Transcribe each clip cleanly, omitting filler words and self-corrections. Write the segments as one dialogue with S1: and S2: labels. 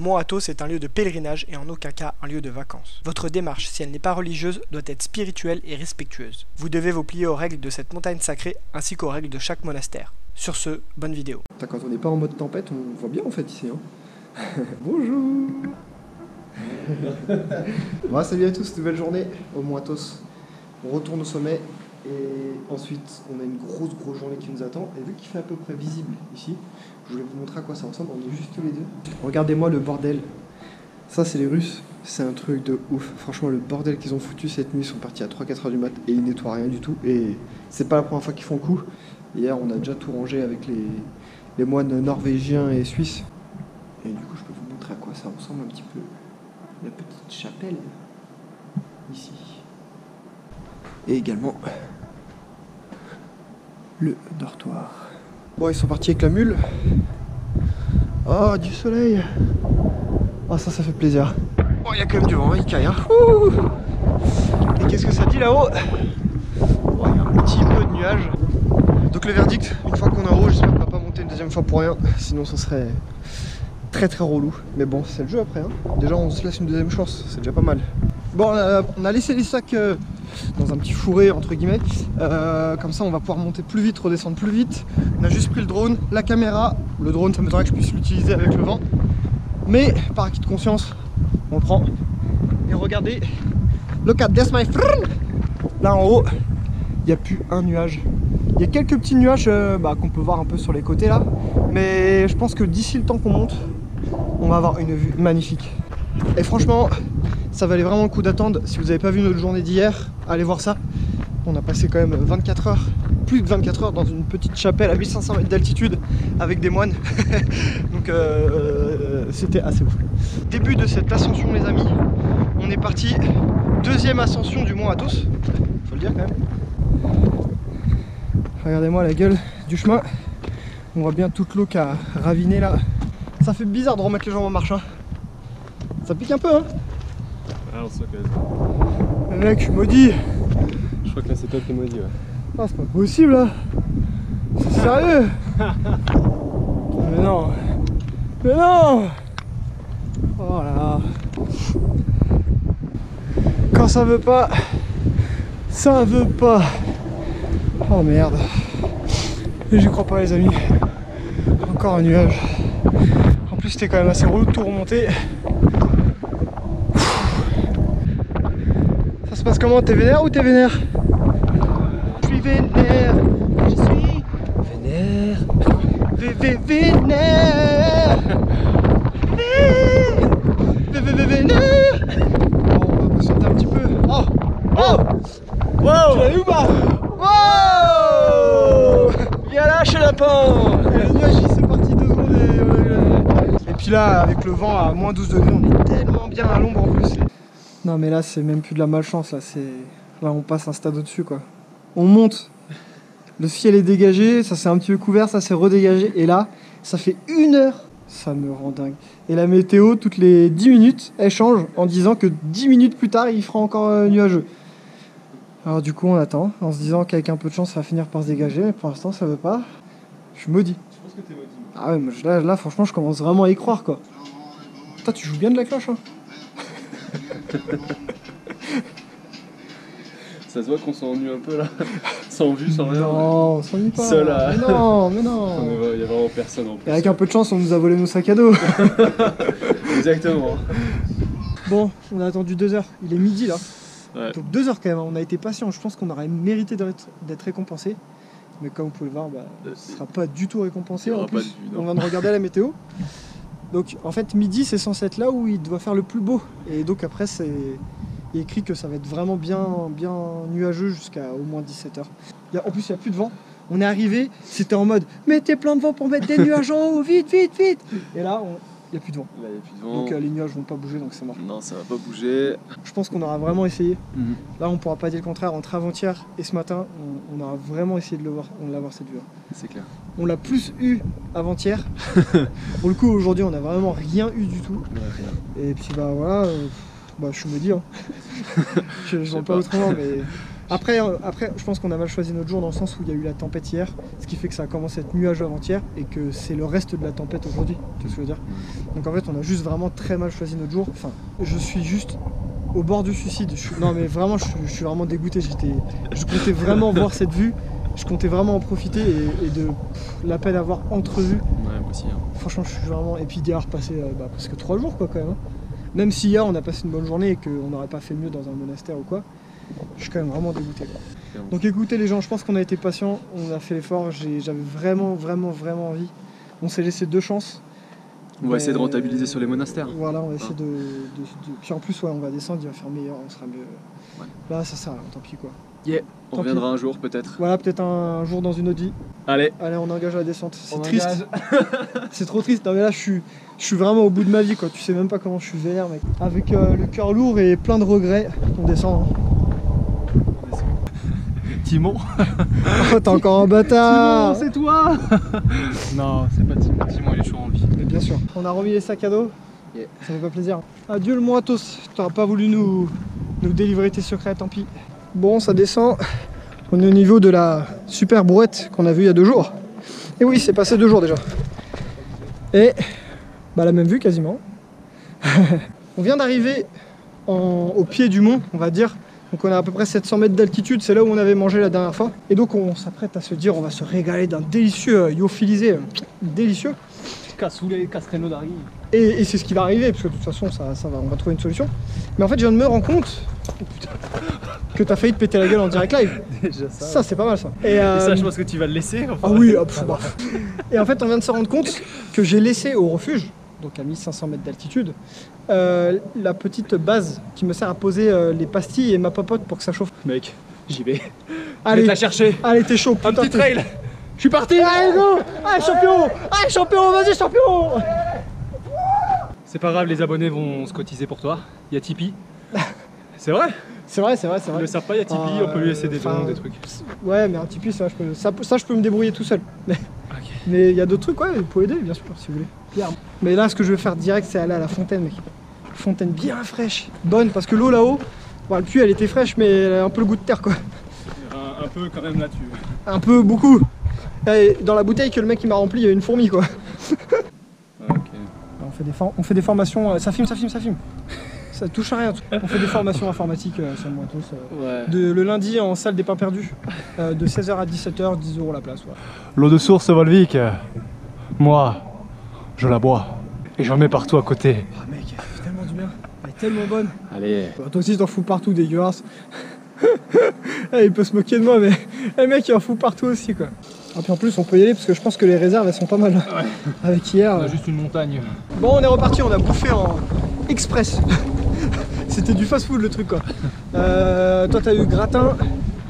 S1: Mont Athos est un lieu de pèlerinage et en aucun cas un lieu de vacances. Votre démarche, si elle n'est pas religieuse, doit être spirituelle et respectueuse. Vous devez vous plier aux règles de cette montagne sacrée ainsi qu'aux règles de chaque monastère. Sur ce, bonne vidéo.
S2: Quand on n'est pas en mode tempête, on voit bien en fait ici. Hein. Bonjour. Bon, salut à tous, nouvelle journée au Mont Athos. On retourne au sommet et ensuite on a une grosse journée qui nous attend. Et vu qu'il fait à peu près visible ici, je voulais vous montrer à quoi ça ressemble. On est juste tous les deux. Regardez-moi le bordel. Ça c'est les Russes, c'est un truc de ouf. Franchement le bordel qu'ils ont foutu cette nuit, ils sont partis à 3-4 heures du mat et ils nettoient rien du tout. Et c'est pas la première fois qu'ils font coup. Hier on a déjà tout rangé avec les moines norvégiens et suisses. Et du coup je peux vous montrer à quoi ça ressemble un petit peu. La petite chapelle ici. Et également le dortoir. Bon, ils sont partis avec la mule. Oh, du soleil. Oh, ça fait plaisir. Oh, il y a quand même du vent, il caille. Hein. Et qu'est-ce que ça dit là-haut? Oh, il y a un petit peu de nuages. Donc le verdict, une fois qu'on est en haut, j'espère qu'on va pas monter une deuxième fois pour rien. Sinon, ça serait très relou. Mais bon, c'est le jeu après. Hein. Déjà, on se laisse une deuxième chance, c'est déjà pas mal. Bon, on a laissé les sacs dans un petit fourré, entre guillemets. Comme ça, on va pouvoir monter plus vite, redescendre plus vite. On a juste pris le drone, la caméra. Le drone, ça m'étonnerait que je puisse l'utiliser avec le vent. Mais, par acquis de conscience, on le prend. Et regardez, look at this, my friend. Là, en haut, il n'y a plus un nuage. Il y a quelques petits nuages qu'on peut voir un peu sur les côtés, là. Mais je pense que d'ici le temps qu'on monte, on va avoir une vue magnifique. Et franchement, ça valait vraiment le coup d'attendre. Si vous n'avez pas vu notre journée d'hier, allez voir ça. On a passé quand même 24 heures, plus de 24 heures dans une petite chapelle à 1500 mètres d'altitude avec des moines. Donc c'était assez ouf. Début de cette ascension les amis, on est parti, deuxième ascension du Mont Athos, faut le dire quand même. Regardez-moi la gueule du chemin. On voit bien toute l'eau qui a raviné là. Ça fait bizarre de remettre les jambes en marche. Hein. Ça pique un peu hein.
S3: Ah on se voit quand même.
S2: Le mec, je suis maudit.
S3: Je crois que là c'est toi qui es maudit ouais.
S2: Ah c'est pas possible là. C'est sérieux. Mais non. Mais non. Oh là là. Quand ça veut pas, ça veut pas. Oh merde. Et j'y crois pas les amis. Encore un nuage. En plus c'était quand même assez relou de tout remonter. Ça se passe comment? T'es vénère ou t'es vénère? Je suis vénère. Je suis vénère. Vénère. Vénère. Bon, on va sauter un petit peu. Oh. Oh. Wow. Tu l'as eu ou pas? Wow. Viens là chez lapin. Le nuage il s'est parti 2 secondes et puis là avec le vent à moins 12 degrés on est tellement bien à l'ombre en plus. Non mais là c'est même plus de la malchance là, là on passe un stade au-dessus quoi. On monte, le ciel est dégagé, ça s'est un petit peu couvert, ça s'est redégagé et là ça fait 1 heure, ça me rend dingue. Et la météo toutes les 10 minutes elle change en disant que 10 minutes plus tard il fera encore nuageux. Alors du coup on attend en se disant qu'avec un peu de chance ça va finir par se dégager mais pour l'instant ça veut pas. Je suis maudit.
S3: Je pense que t'es maudit.
S2: Ah ouais mais là franchement je commence vraiment à y croire quoi. Toi tu joues bien de la cloche hein.
S3: Ça se voit qu'on s'ennuie un peu là, sans vue, sans rien.
S2: Non, on s'ennuie pas.
S3: Seul à...
S2: Mais non, mais non.
S3: Il y a vraiment personne en plus.
S2: Et avec un peu de chance, on nous a volé nos sacs à dos.
S3: Exactement.
S2: Bon, on a attendu 2 heures. Il est midi là.
S3: Ouais.
S2: Donc 2 heures quand même. On a été patient. Je pense qu'on aurait mérité d'être récompensé. Mais comme vous pouvez le voir, ce ne sera pas du tout récompensé. En plus, on vient de regarder la météo. Donc en fait, midi, c'est censé être là où il doit faire le plus beau. Et donc après, il est écrit que ça va être vraiment bien nuageux jusqu'à au moins 17 heures. En plus, il n'y a plus de vent. On est arrivé, c'était en mode mettez plein de vent pour mettre des nuages en haut, vite. Et là, il n'y a plus de vent.
S3: Là, il n'y a plus de vent.
S2: Donc les nuages vont pas bouger, donc c'est mort.
S3: Non, ça va pas bouger.
S2: Je pense qu'on aura vraiment essayé. Là, on pourra pas dire le contraire. Entre avant-hier et ce matin, on aura vraiment essayé de l'avoir cette vue.
S3: C'est clair.
S2: On l'a plus eu avant-hier. Pour le coup, aujourd'hui, on n'a vraiment rien eu du tout.
S3: Ouais, rien.
S2: Et puis voilà. Je suis maudit, hein. Je ne sens pas autrement, mais Après, je pense qu'on a mal choisi notre jour dans le sens où il y a eu la tempête hier, ce qui fait que ça a commencé à être nuageux avant-hier et que c'est le reste de la tempête aujourd'hui, tu vois ce que je veux dire. Donc en fait, on a juste vraiment très mal choisi notre jour. Enfin, je suis juste au bord du suicide. Non mais vraiment, je suis vraiment dégoûté. Je comptais vraiment voir cette vue, je comptais vraiment en profiter et de la peine d'avoir entrevu.
S3: Ouais, moi aussi. Hein.
S2: Franchement, je suis vraiment... Et puis d'y avoir passé presque 3 jours quoi quand même. Hein. Même si hier on a passé une bonne journée et qu'on n'aurait pas fait mieux dans un monastère ou quoi. Je suis quand même vraiment dégoûté quoi. Donc écoutez les gens, je pense qu'on a été patients, on a fait l'effort, j'avais vraiment envie. On s'est laissé 2 chances.
S3: On va essayer de rentabiliser sur les monastères.
S2: Voilà, on va essayer de... Puis en plus ouais, on va descendre, il va faire meilleur, on sera mieux.
S3: Ouais.
S2: Là ça sert à rien, tant pis quoi.
S3: Yeah, on
S2: Tant
S3: reviendra un jour peut-être.
S2: Voilà, peut-être un jour dans une autre vie.
S3: Allez,
S2: on engage la descente. C'est
S3: on
S2: triste.
S3: engage.
S2: C'est trop triste. Non mais là je suis vraiment au bout de ma vie quoi. Tu sais même pas comment je suis vénère mec. Avec le cœur lourd et plein de regrets, on descend. Hein.
S3: Timon.
S2: Oh, t'es encore un bâtard.
S3: Timon, c'est toi. Non, c'est pas Timon. Timon, il est toujours en vie.
S2: Mais bien sûr. On a remis les sacs à dos.
S3: Yeah.
S2: Ça fait pas plaisir. Adieu le Moatos. T'auras pas voulu nous délivrer tes secrets, tant pis. Bon, ça descend. On est au niveau de la super brouette qu'on a vue il y a 2 jours. Et oui, c'est passé 2 jours déjà. Et la même vue quasiment. On vient d'arriver au pied du mont, on va dire. Donc on a à peu près 700 mètres d'altitude, c'est là où on avait mangé la dernière fois. Et donc on s'apprête à se dire, on va se régaler d'un délicieux lyophilisé, délicieux.
S3: Cassoulet, castreno d'Ari.
S2: Et c'est ce qui va arriver, parce que de toute façon on va trouver une solution. Mais en fait je viens de me rendre compte que t'as failli te péter la gueule en direct live.
S3: Déjà ça.
S2: Ça c'est pas mal ça.
S3: Et ça je pense que tu vas le laisser. Enfin.
S2: Ah oui, hop, bah. Et en fait on vient de se rendre compte que j'ai laissé au refuge, donc à 1500 mètres d'altitude, la petite base qui me sert à poser les pastilles et ma popote pour que ça chauffe.
S3: Mec, j'y vais.
S2: Allez,
S3: Je vais te la chercher.
S2: Allez, t'es chaud.
S3: Un petit trail. Je suis parti.
S2: Allez, go. Allez, champion. Allez, champion, vas-y, champion.
S3: C'est pas grave, les abonnés vont se cotiser pour toi. Il y a Tipeee. C'est vrai.
S2: C'est vrai.
S3: Ils le savent pas, il y a Tipeee, on peut lui laisser des dons, des trucs.
S2: Ouais, mais un Tipeee, ça je peux me débrouiller tout seul. Mais il y a d'autres trucs, ouais, vous pouvez aider, bien sûr, si vous voulez. Mais là, ce que je vais faire direct, c'est aller à la fontaine, mec. Fontaine bien fraîche, bonne, parce que l'eau là-haut, le puits, elle était fraîche, mais elle a un peu le goût de terre, quoi.
S3: Un peu quand même là-dessus.
S2: Un peu, beaucoup. Et dans la bouteille que le mec il m'a rempli, il y a une fourmi, quoi.
S3: Ok.
S2: On fait des formations, ça filme. Ça touche à rien. On fait des formations informatiques sur le Moatos. Le lundi en salle des pains perdus. De 16h à 17h, 10 € la place. Voilà.
S3: L'eau de source Volvic, moi, je la bois. Et j'en mets partout à côté.
S2: Ah mec, elle fait tellement du bien. Elle est tellement bonne.
S3: Allez.
S2: Toi aussi t'en fous partout, dégueulasse. Il peut se moquer de moi, mais le mec il en fout partout aussi quoi. Et puis en plus on peut y aller parce que je pense que les réserves elles sont pas mal. Ouais. Avec hier.
S3: On a juste une montagne.
S2: Bon, on est reparti, on a bouffé en express. C'était du fast food le truc quoi. Toi t'as eu gratin.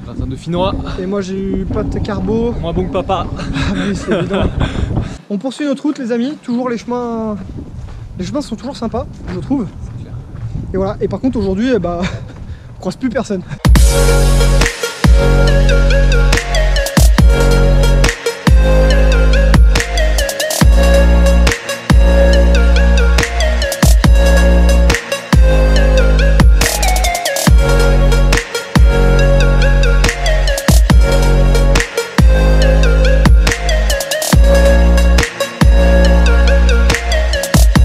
S3: Gratin de finnois.
S2: Et moi j'ai eu pâte carbo.
S3: Moi bon que papa.
S2: Ah oui, c'est évident. On poursuit notre route les amis, toujours les chemins sont toujours sympas, je trouve.
S3: C'est clair.
S2: Et voilà, et par contre aujourd'hui, on croise plus personne.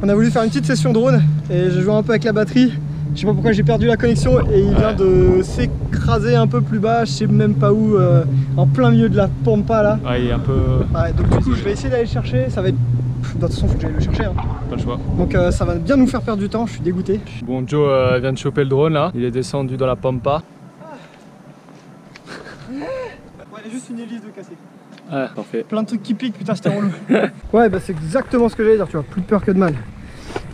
S2: On a voulu faire une petite session drone et j'ai joué un peu avec la batterie. Je sais pas pourquoi j'ai perdu la connexion et il vient de s'écraser un peu plus bas, je sais même pas où, en plein milieu de la pampa là.
S3: Ouais, il est un peu...
S2: Ouais, donc du coup je vais essayer d'aller le chercher, ça va être... De toute façon faut que j'aille le chercher. Hein.
S3: Pas le choix.
S2: Donc ça va bien nous faire perdre du temps, je suis dégoûté.
S3: Bon, Joe vient de choper le drone là, il est descendu dans la pampa.
S2: Ouais, il y a juste une hélice de casser.
S3: Ouais, parfait.
S2: Plein de trucs qui piquent, putain c'était relou. Ouais, bah c'est exactement ce que j'allais dire, tu vois, plus de peur que de mal.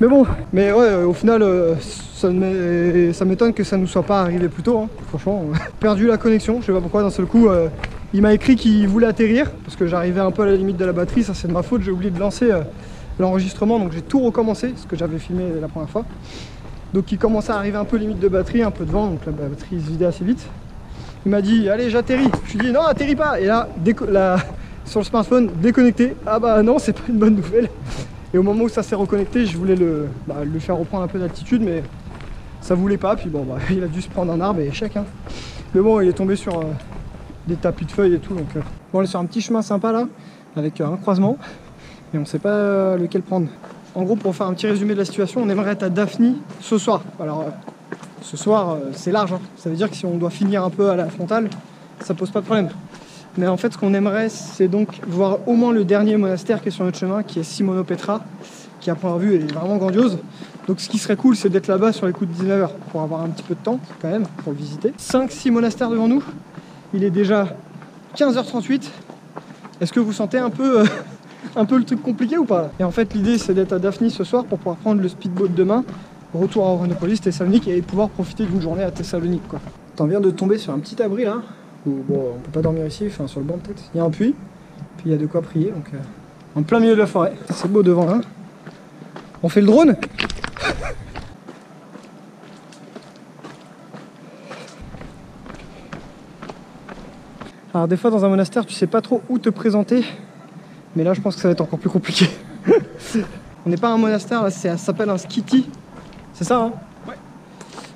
S2: Mais bon, mais ouais, au final, ça m'étonne que ça nous soit pas arrivé plus tôt, hein. Franchement. Perdu la connexion, je sais pas pourquoi d'un seul coup, il m'a écrit qu'il voulait atterrir, parce que j'arrivais un peu à la limite de la batterie, ça c'est de ma faute, j'ai oublié de lancer l'enregistrement, donc j'ai tout recommencé, ce que j'avais filmé la première fois. Donc il commençait à arriver un peu limite de batterie, un peu de vent, donc la batterie se vidait assez vite. Il m'a dit, allez j'atterris, je lui ai dit non, atterris pas, et là, sur le smartphone, déconnecté, ah bah non, c'est pas une bonne nouvelle. Et au moment où ça s'est reconnecté, je voulais le faire reprendre un peu d'altitude, mais ça voulait pas. Puis bon, il a dû se prendre un arbre et échec. Hein. Mais bon, il est tombé sur des tapis de feuilles et tout. Donc, bon, on est sur un petit chemin sympa là, avec un croisement. Et on sait pas lequel prendre. En gros, pour faire un petit résumé de la situation, on aimerait être à Daphni ce soir. Alors, ce soir, c'est large. Hein. Ça veut dire que si on doit finir un peu à la frontale, ça pose pas de problème. Mais en fait, ce qu'on aimerait, c'est donc voir au moins le dernier monastère qui est sur notre chemin, qui est Simonopetra, qui à première vue est vraiment grandiose. Donc ce qui serait cool, c'est d'être là-bas sur les coups de 19h, pour avoir un petit peu de temps quand même, pour le visiter. 5-6 monastères devant nous, il est déjà 15h38. Est-ce que vous sentez un peu le truc compliqué ou pas? Et en fait, l'idée, c'est d'être à Daphni ce soir pour pouvoir prendre le speedboat demain, retour à Ouranopolis, Thessalonique, et pouvoir profiter d'une journée à Thessalonique, quoi. T'en viens de tomber sur un petit abri là. Bon, on peut pas dormir ici, enfin sur le banc peut-être. Il y a un puits, puis il y a de quoi prier, donc en plein milieu de la forêt. C'est beau devant là. On fait le drone. Alors des fois dans un monastère, tu sais pas trop où te présenter, mais là je pense que ça va être encore plus compliqué. On n'est pas un monastère, là ça s'appelle un skiti. C'est ça hein? Ouais.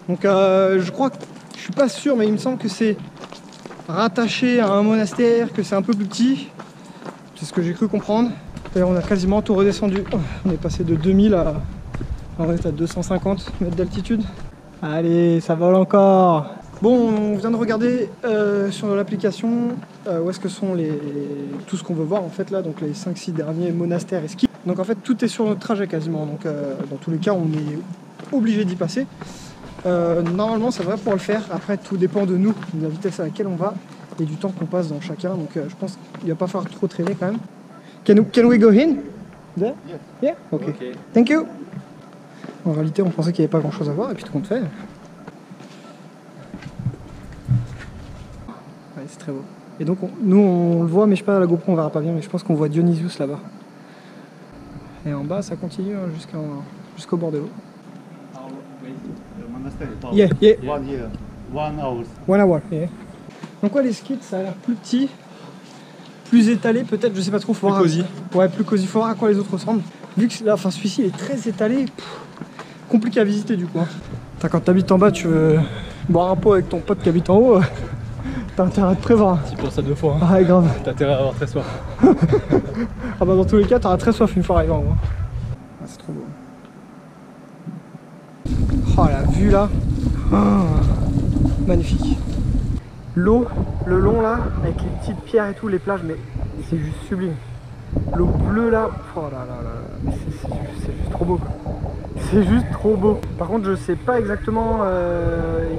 S2: Donc je crois que, je suis pas sûr, mais il me semble que c'est rattaché à un monastère, que c'est un peu plus petit. C'est ce que j'ai cru comprendre. D'ailleurs on a quasiment tout redescendu. On est passé de 2000 à... on est à 250 mètres d'altitude. Allez, ça vole encore. Bon, on vient de regarder sur l'application où est-ce que sont tout ce qu'on veut voir en fait là, donc les 5-6 derniers monastères et skis. Donc en fait tout est sur notre trajet quasiment, donc dans tous les cas on est obligé d'y passer. Normalement ça devrait pouvoir le faire, après tout dépend de nous, de la vitesse à laquelle on va et du temps qu'on passe dans chacun, donc je pense qu'il va pas falloir trop traîner quand même. Can we go in? There? Yeah? Okay. Thank you. En réalité on pensait qu'il n'y avait pas grand chose à voir et puis tout compte fait. Ouais, c'est très beau. Et donc nous on le voit, mais je sais pas, à la GoPro on verra pas bien, mais je pense qu'on voit Dionysius là-bas. Et en bas ça continue hein, jusqu'au bord de l'eau. Yeah, yeah.
S4: 1 hour.
S2: 1 hour, yeah. Donc ouais, les skis, ça a l'air plus petit, plus étalé peut-être, je sais pas trop. Faut voir. Cosy. Ouais, plus cosy. Faut voir à quoi les autres ressemblent. Vu que là, enfin celui-ci est très étalé, compliqué à visiter du coup. Hein. Quand t'habites en bas, tu veux boire un pot avec ton pote qui habite en haut, t'as intérêt à te prévoir.
S3: Tu penses à 2 fois. Hein.
S2: Ah ouais, grave.
S3: T'as intérêt à avoir très soif.
S2: Ah bah dans tous les cas, t'auras très soif une fois arrivé en haut. Ah, c'est trop beau. Oh la vue là, oh, magnifique. L'eau, le long là, avec les petites pierres et tout, les plages, mais c'est juste sublime. L'eau bleue là, oh là là là, c'est juste trop beau quoi. C'est juste trop beau. Par contre je sais pas exactement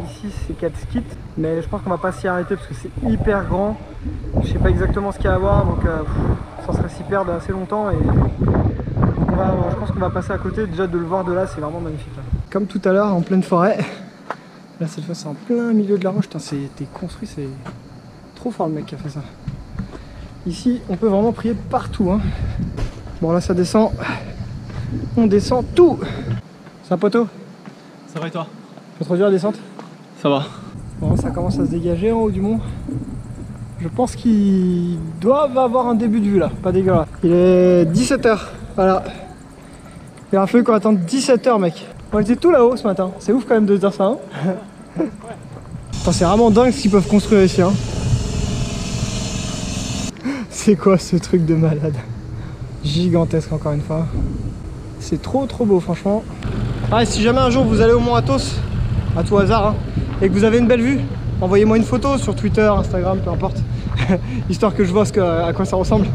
S2: ici c'est quel skit, mais je pense qu'on va pas s'y arrêter parce que c'est hyper grand. Je sais pas exactement ce qu'il y a à voir, donc ça serait s'y perdre assez longtemps et je pense qu'on va passer à côté. Déjà de le voir de là c'est vraiment magnifique là. Comme tout à l'heure en pleine forêt, là cette fois c'est en plein milieu de la roche. C'était construit, c'est trop fort le mec qui a fait ça. Ici on peut vraiment prier partout hein. Bon là ça descend, on descend tout. C'est un poteau?
S3: Ça va et toi?
S2: Pas trop dur la descente?
S3: Ça va.
S2: Bon ça commence à se dégager en haut du mont. Je pense qu'ils doivent avoir un début de vue là, pas dégueulasse. Il est 17h, voilà. Il a fallu qu'on attende 17h mec. On était tout là-haut ce matin, c'est ouf quand même de se dire ça hein. C'est vraiment dingue ce qu'ils peuvent construire ici hein. C'est quoi ce truc de malade? Gigantesque encore une fois. C'est trop beau franchement. Ah, si jamais un jour vous allez au Mont Athos, à tout hasard, hein, et que vous avez une belle vue, envoyez-moi une photo sur Twitter, Instagram, peu importe. Histoire que je vois à quoi ça ressemble.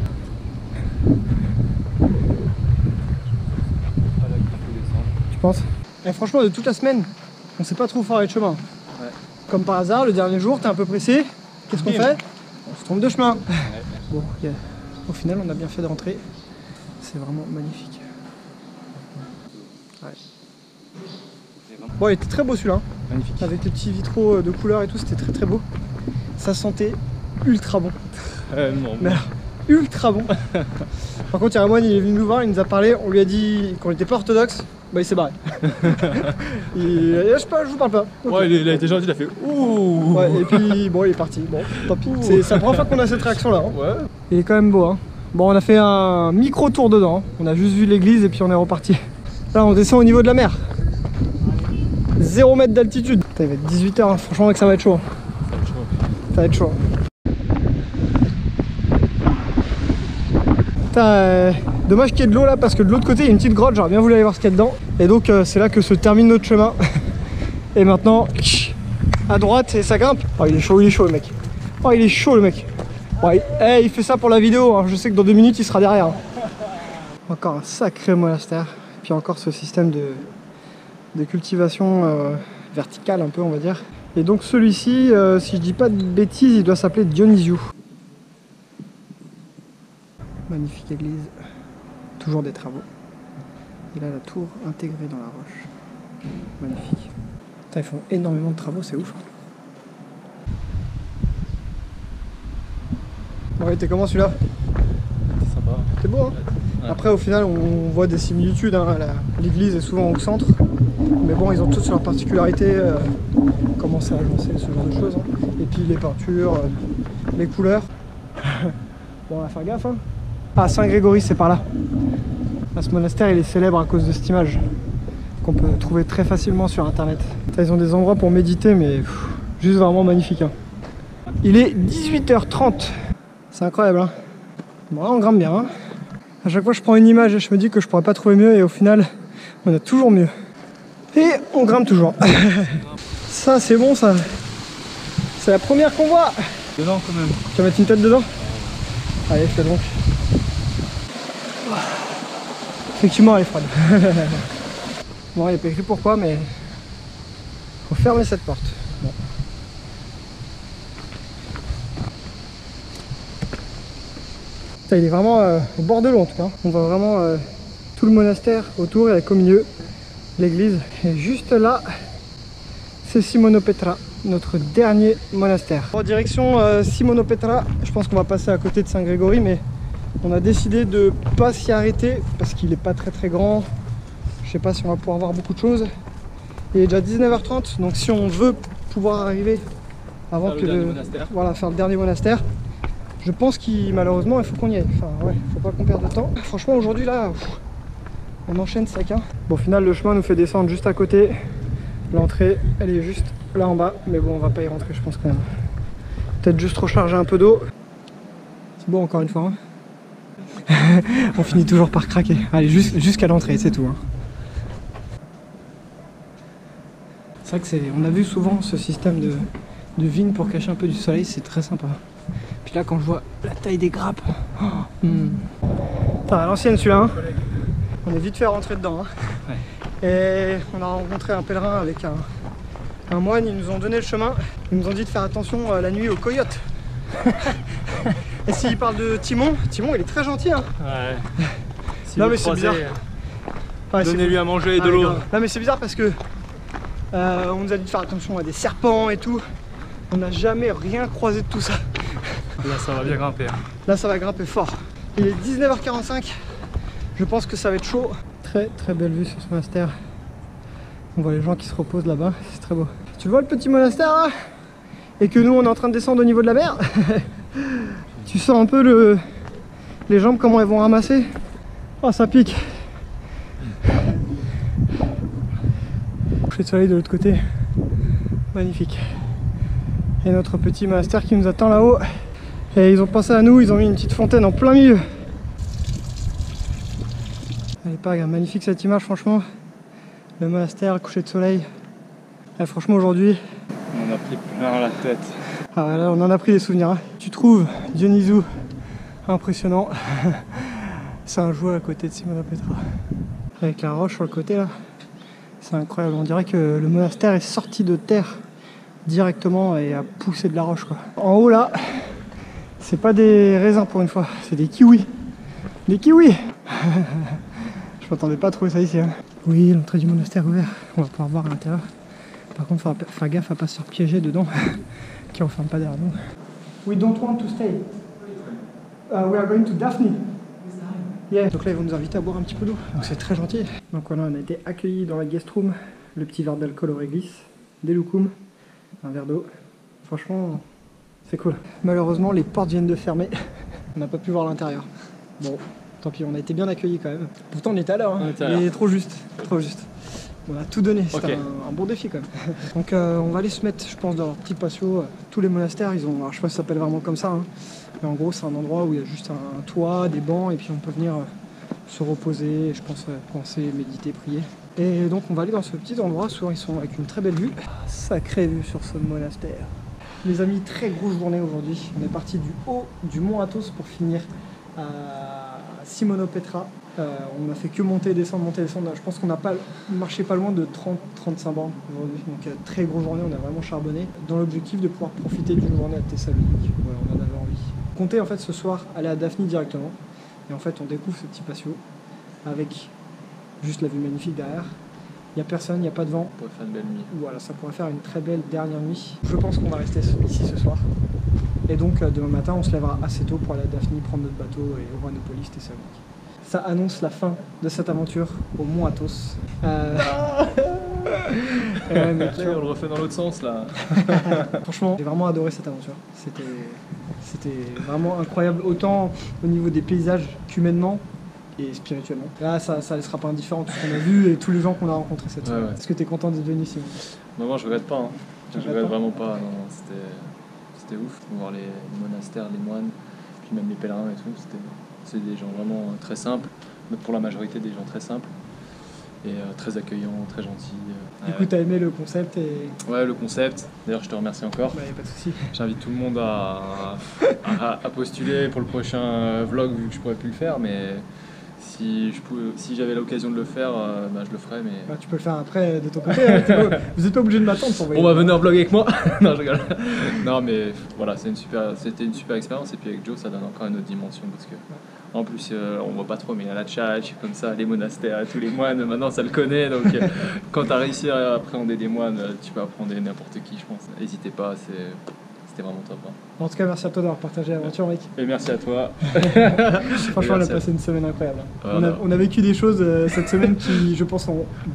S2: Tu penses? Et franchement de toute la semaine, on sait pas trop faire les chemins. Ouais. Comme par hasard, le dernier jour, t'es un peu pressé. Qu'est-ce qu'on fait? On se trompe de chemin. Ouais. Bon, au final, on a bien fait de rentrer. C'est vraiment magnifique. Ouais. Bon, il était très beau celui-là. Magnifique. Avec les petits vitraux de couleur et tout, c'était très beau. Ça sentait ultra bon.
S3: Non.
S2: Mais alors, ultra bon. Par contre, Yaramouane, il est venu nous voir, il nous a parlé. On lui a dit qu'on n'était pas orthodoxe. Bah, il s'est barré. Je vous parle pas. Okay.
S3: Ouais, il a été gentil, il a fait ouh.
S2: Ouais, et puis bon, il est parti. Bon, tant pis. C'est la première fois qu'on a cette réaction là. Hein. Ouais. Il est quand même beau. Hein. Bon, on a fait un micro tour dedans. On a juste vu l'église et puis on est reparti. Là, on descend au niveau de la mer. 0 mètre d'altitude. Il va être 18h, hein. Franchement, mec, ça va être chaud. Hein. Ça va être chaud. Putain, dommage qu'il y ait de l'eau là parce que de l'autre côté il y a une petite grotte, j'aurais bien voulu aller voir ce qu'il y a dedans. Et donc c'est là que se termine notre chemin. Et maintenant, à droite et ça grimpe. Oh il est chaud le mec. Oh il est chaud le mec. Ouais, hey, il fait ça pour la vidéo, hein. Je sais que dans 2 minutes il sera derrière. Encore un sacré monastère. Puis encore ce système de cultivation verticale un peu on va dire. Et donc celui-ci, si je dis pas de bêtises, il doit s'appeler Dionysiou. Magnifique église, toujours des travaux. Et là la tour intégrée dans la roche. Magnifique. Putain, ils font énormément de travaux, c'est ouf. Ouais, t'es comment celui-là?
S3: C'est sympa.
S2: C'est beau hein.
S3: Ouais.
S2: Après au final on voit des similitudes, hein. L'église est souvent au centre. Mais bon ils ont toutes leurs particularités, comment c'est agencé, ce genre de choses. Hein. Et puis les peintures, les couleurs. Bon on va faire gaffe hein. Ah Saint-Grégory c'est par là. Là, ce monastère il est célèbre à cause de cette image qu'on peut trouver très facilement sur internet. Ils ont des endroits pour méditer mais juste vraiment magnifique hein. Il est 18h30. C'est incroyable hein. Bon là on grimpe bien hein. À chaque fois je prends une image et je me dis que je pourrais pas trouver mieux et au final on a toujours mieux. Et on grimpe toujours. Ça c'est bon ça. C'est la première qu'on voit.
S3: Dedans quand même.
S2: Tu vas mettre une tête dedans? Allez fais donc. Effectivement elle est froide. Bon il n'y a pas écrit pourquoi mais faut fermer cette porte. Bon. Il est vraiment au bord de l'eau en tout cas. On voit vraiment tout le monastère autour et avec au milieu l'église. Et juste là, c'est Simonopetra, notre dernier monastère. En direction Simonopetra, je pense qu'on va passer à côté de Saint-Grégory, mais on a décidé de pas s'y arrêter parce qu'il n'est pas très grand. Je sais pas si on va pouvoir voir beaucoup de choses. Il est déjà 19h30, donc si on veut pouvoir arriver avant voilà, faire le dernier monastère, je pense qu'il malheureusement il faut qu'on y aille. Enfin ouais, faut pas qu'on perde de temps. Franchement aujourd'hui là, on enchaîne sec hein. Bon au final le chemin nous fait descendre juste à côté. L'entrée elle est juste là en bas. Mais bon on va pas y rentrer je pense quand même. Peut-être juste recharger un peu d'eau. C'est bon encore une fois hein. On finit toujours par craquer. Allez jusqu'à l'entrée c'est tout hein. C'est vrai que on a vu souvent ce système de vignes pour cacher un peu du soleil, c'est très sympa. Puis là quand je vois la taille des grappes, Putain, à l'ancienne celui-là, hein. On est vite fait rentrer dedans. Hein. Ouais. Et on a rencontré un pèlerin avec un moine, ils nous ont donné le chemin. Ils nous ont dit de faire attention la nuit aux coyotes. Et s'il parle de Timon, Timon il est très gentil. Hein. Ouais. Si non mais c'est bizarre. Ouais,
S3: donnez-lui à manger et de l'eau.
S2: Non mais c'est bizarre parce que on nous a dit de faire attention à des serpents et tout. On n'a jamais rien croisé de tout ça.
S3: Là ça va bien grimper.
S2: Là ça va grimper fort. Il est 19h45. Je pense que ça va être chaud. Très belle vue sur ce monastère. On voit les gens qui se reposent là-bas. C'est très beau. Tu vois le petit monastère là? Et que nous on est en train de descendre au niveau de la mer. Tu sens un peu les jambes comment elles vont ramasser. Oh ça pique. Coucher de soleil de l'autre côté. Magnifique. Et notre petit monastère qui nous attend là-haut. Et ils ont pensé à nous, ils ont mis une petite fontaine en plein milieu. Elle est pas magnifique cette image franchement. Le monastère, le coucher de soleil. Et franchement aujourd'hui...
S3: On en a pris plein la tête.
S2: Ah là on en a pris des souvenirs. Hein. Tu trouves Dionysiou impressionnant. C'est un jouet à côté de Simonopetra. Avec la roche sur le côté là. C'est incroyable, on dirait que le monastère est sorti de terre directement et a poussé de la roche quoi. En haut là, c'est pas des raisins pour une fois, c'est des kiwis. Des kiwis. Je m'attendais pas à trouver ça ici. Hein. Oui, l'entrée du monastère est ouverte, on va pouvoir voir à l'intérieur. Par contre, faut faire gaffe à pas se faire piéger dedans, qui ne referme pas derrière nous. We don't want to stay. We are going to Daphne. Yeah. Donc là, ils vont nous inviter à boire un petit peu d'eau. Donc c'est très gentil. Donc voilà, on a été accueillis dans la guest room. Le petit verre d'alcool au réglisse, des loukoums, un verre d'eau. Franchement, c'est cool. Malheureusement, les portes viennent de fermer. On n'a pas pu voir l'intérieur. Bon, tant pis, on a été bien accueillis quand même. Pourtant, on était à l'heure. Hein. Mais trop juste, trop juste. On a tout donné, c'était
S3: Ok.
S2: un bon défi quand même. Donc on va aller se mettre, je pense, dans leur petit patio. Tous les monastères, ils ont, alors je sais pas si ça s'appelle vraiment comme ça, hein, mais en gros c'est un endroit où il y a juste un toit, des bancs, et puis on peut venir se reposer, je pense penser, méditer, prier. Et donc on va aller dans ce petit endroit, souvent ils sont avec une très belle vue. Sacrée vue sur ce monastère. Les amis, très grosse journée aujourd'hui. On est parti du haut du mont Athos pour finir à Simonopetra. On n'a fait que monter, descendre, monter, descendre. Je pense qu'on n'a pas marché pas loin de 30-35 bornes aujourd'hui. Donc très grosse journée, on a vraiment charbonné dans l'objectif de pouvoir profiter d'une journée à Thessalonique. Voilà, on en avait envie. Comptez en fait ce soir aller à Daphne directement. Et en fait on découvre ce petit patio avec juste la vue magnifique derrière. Il n'y a personne, il n'y a pas de vent.
S3: On pourrait faire une belle nuit.
S2: Voilà, ça pourrait faire une très belle dernière nuit. Je pense qu'on va rester ici ce soir. Et donc demain matin, on se lèvera assez tôt pour aller à Daphne, prendre notre bateau et au Ranopolis, Thessalonique. Ça annonce la fin de cette aventure au mont Athos. Ouais, mais tu
S3: Là,
S2: vois,
S3: on le refait dans l'autre sens là.
S2: franchement, j'ai vraiment adoré cette aventure. C'était vraiment incroyable, autant au niveau des paysages qu'humainement et spirituellement. Là, ça laissera pas indifférent tout ce qu'on a vu et tous les gens qu'on a rencontrés cette semaine.
S3: Ouais.
S2: Est-ce que tu es content d'être venu, Simon?
S3: Moi, je regrette pas. Hein.
S2: Tu
S3: Je
S2: regrettes
S3: regrette
S2: pas
S3: vraiment pas. Non, c'était ouf. Voir les monastères, les moines, puis même les pèlerins et tout. C'est des gens vraiment très simples. Mais pour la majorité, des gens très simples. Et très accueillants, très gentils.
S2: Du coup, tu as aimé le concept et...
S3: Ouais, le concept. D'ailleurs, je te remercie encore.
S2: Bah, y a pas de souci.
S3: J'invite tout le monde à postuler pour le prochain vlog, vu que je pourrais plus le faire. Mais si j'avais l'occasion de le faire, bah, je le ferais. Mais...
S2: Bah, tu peux le faire après de ton côté. Hein. Vous n'êtes pas obligé de m'attendre pour
S3: On va venir vlog avec moi. Non, je rigole. Non, mais voilà, c'était une super expérience. Et puis avec Joe, ça donne encore une autre dimension. Parce que, en plus, on voit pas trop, mais il y a la tchatch, comme ça, les monastères, tous les moines, maintenant ça le connaît. Donc, quand tu as réussi à appréhender des moines, tu peux apprendre n'importe qui, je pense. N'hésitez pas, c'était vraiment top. Hein.
S2: En tout cas, merci à toi d'avoir partagé l'aventure, mec.
S3: Et merci à toi.
S2: Franchement, on a
S3: Merci à
S2: passé une semaine incroyable.
S3: Voilà.
S2: On a vécu des choses cette semaine qui, je pense,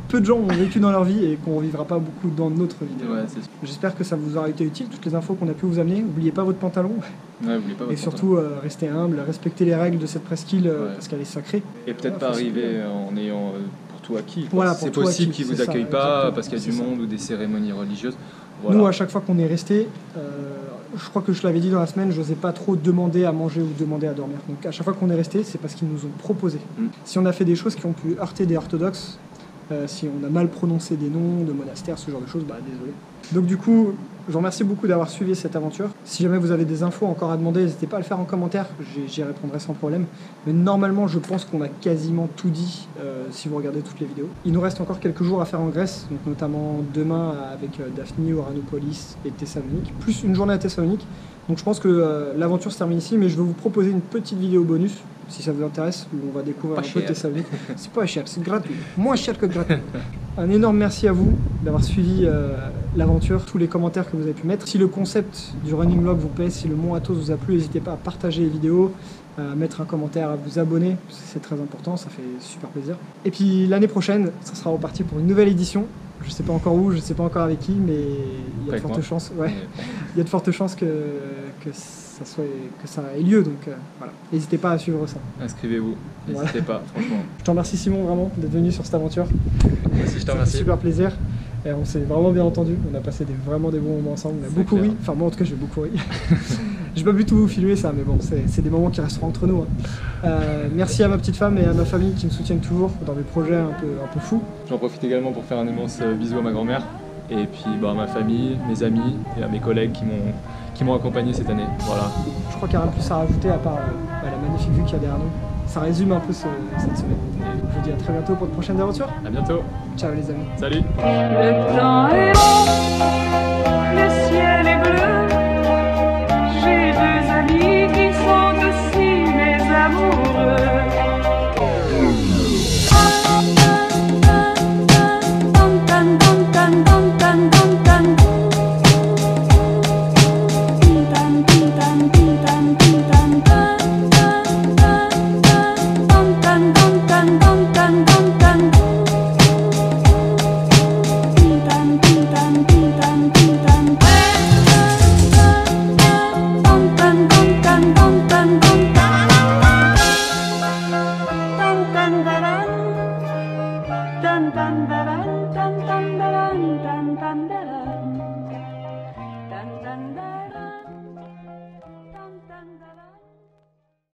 S2: peu de gens ont vécu dans leur vie et qu'on ne revivra pas beaucoup dans notre vie.
S3: Ouais, c'est sûr.
S2: J'espère que ça vous aura été utile, toutes les infos qu'on a pu vous amener. N'oubliez pas votre pantalon
S3: Ouais, n'oubliez pas
S2: et
S3: votre
S2: surtout restez humble, respectez les règles de cette presqu'île
S3: Ouais.
S2: parce qu'elle est sacrée.
S3: Et peut-être pas arriver en ayant pour tout acquis.
S2: Voilà, pour
S3: c'est
S2: tout
S3: possible
S2: acquis,
S3: qu'ils vous
S2: c'est ça,
S3: accueillent pas
S2: exactement,
S3: parce qu'il y a du
S2: c'est ça.
S3: monde ou des cérémonies religieuses. Voilà.
S2: Nous, à chaque fois qu'on est resté, je crois que je l'avais dit dans la semaine, je n'osais pas trop demander à manger ou demander à dormir. Donc à chaque fois qu'on est resté, c'est parce qu'ils nous ont proposé. Si on a fait des choses qui ont pu heurter des orthodoxes, si on a mal prononcé des noms de monastères, ce genre de choses, bah désolé. Donc du coup, je vous remercie beaucoup d'avoir suivi cette aventure. Si jamais vous avez des infos encore à demander, n'hésitez pas à le faire en commentaire, j'y répondrai sans problème. Mais normalement, je pense qu'on a quasiment tout dit si vous regardez toutes les vidéos. Il nous reste encore quelques jours à faire en Grèce, donc notamment demain avec Daphne, Oranopolis et Thessalonique, plus une journée à Thessalonique. Donc je pense que l'aventure se termine ici, mais je vais vous proposer une petite vidéo bonus, si ça vous intéresse, où on va découvrir
S3: Pas
S2: un peu
S3: cher.
S2: Thessalonique. C'est pas cher, c'est gratuit. Moins cher que gratuit. Un énorme merci à vous d'avoir suivi l'aventure, tous les commentaires que vous avez pu mettre. Si le concept du running vlog vous plaît, si le mont Athos vous a plu, n'hésitez pas à partager les vidéos, à mettre un commentaire, à vous abonner, c'est très important, ça fait super plaisir. Et puis l'année prochaine, ça sera reparti pour une nouvelle édition. Je sais pas encore où, je sais pas encore avec qui, mais il y a de
S3: Avec
S2: fortes
S3: moi.
S2: chances. Ouais.
S3: Mais-
S2: Il y a de fortes chances que ça ait lieu, donc voilà. N'hésitez pas à suivre ça.
S3: Inscrivez-vous, n'hésitez pas, franchement.
S2: Je te remercie Simon vraiment d'être venu sur cette aventure.
S3: Moi aussi, je te
S2: Ça fait
S3: remercie.
S2: super plaisir. Et on s'est vraiment bien entendu. On a passé vraiment des bons moments ensemble. On a
S3: C'est
S2: beaucoup
S3: clair.
S2: ri. Enfin moi en tout cas j'ai beaucoup ri. J'ai pas pu tout vous filmer ça, mais bon c'est des moments qui resteront entre nous. Hein. Merci à ma petite femme et à ma famille qui me soutiennent toujours dans mes projets un peu fous.
S3: J'en profite également pour faire un immense bisou à ma grand-mère. Et puis bah, à ma famille, mes amis et à mes collègues qui m'ont accompagné cette année. Voilà.
S2: Je crois qu'il n'y a rien de plus à rajouter à part la magnifique vue qu'il y a derrière nous. Ça résume un peu cette semaine. Je vous dis à très bientôt pour de prochaines aventures.
S3: À bientôt.
S2: Ciao les amis.
S3: Salut.
S5: Le temps est beau, le ciel est bleu. J'ai deux amis qui sont aussi mes amoureux. Dun dun dun